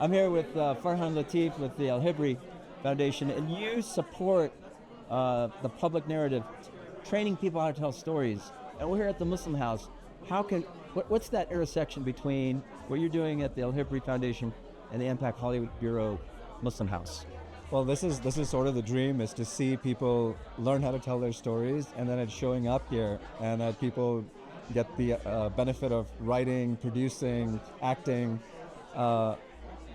I'm here with Farhan Latif with the El-Hibri Foundation, and you support the public narrative, training people how to tell stories. And we're here at the Muslim House. What's that intersection between what you're doing at the El-Hibri Foundation and the MPAC Hollywood Bureau Muslim House? Well, this is sort of the dream, is to see people learn how to tell their stories, and then it's showing up here, and that people get the benefit of writing, producing, acting,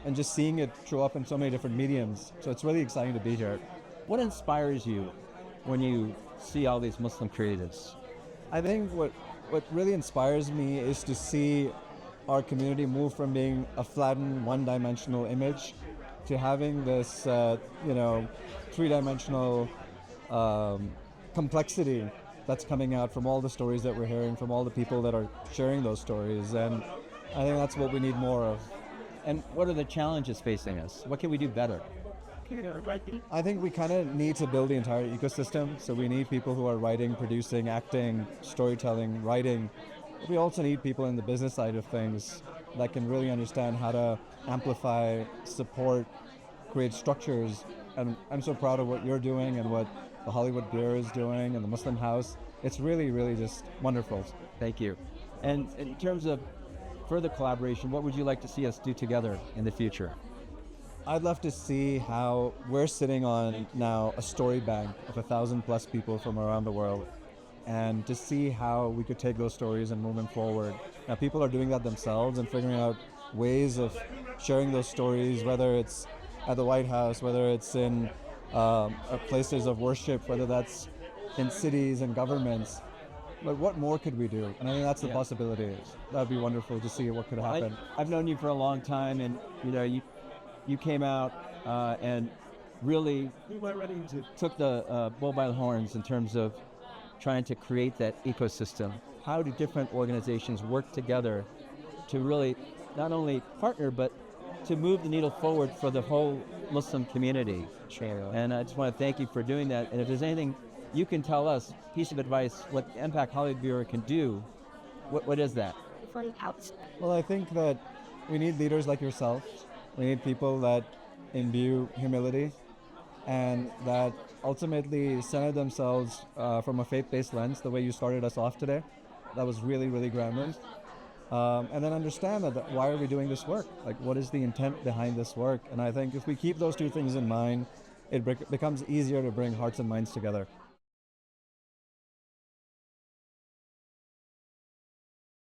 and just seeing it show up in so many different mediums. So it's really exciting to be here. What inspires you when you see all these Muslim creatives? I think what really inspires me is to see our community move from being a flattened, one-dimensional image to having this, three-dimensional complexity that's coming out from all the stories that we're hearing, from all the people that are sharing those stories. And I think that's what we need more of. And what are the challenges facing us? What can we do better? I think we kind of need to build the entire ecosystem. So we need people who are writing, producing, acting, storytelling, writing. We also need people in the business side of things that can really understand how to amplify, support, create structures. And I'm so proud of what you're doing and what the Hollywood Bureau is doing and the Muslim House. It's really, really just wonderful. Thank you. And in terms of further collaboration, what would you like to see us do together in the future? I'd love to see how we're sitting on now a story bank of 1,000+ people from around the world, and to see how we could take those stories and move them forward. Now, people are doing that themselves and figuring out ways of sharing those stories, whether it's at the White House, whether it's in places of worship, whether that's in cities and governments. But what more could we do? And I think that's the possibility. That'd be wonderful to see what could happen. I've known you for a long time, and you came out and really took the bull by the horns in terms of trying to create that ecosystem. How do different organizations work together to really not only partner, but to move the needle forward for the whole Muslim community? Sure. And I just want to thank you for doing that. And if there's anything you can tell us, piece of advice, what the MPAC Hollywood Bureau can do, what is that? Well, I think that we need leaders like yourself. We need people that imbue humility and that ultimately center themselves from a faith-based lens, the way you started us off today. That was really, really grounded. And then understand that why are we doing this work? Like, what is the intent behind this work? And I think if we keep those two things in mind, it becomes easier to bring hearts and minds together.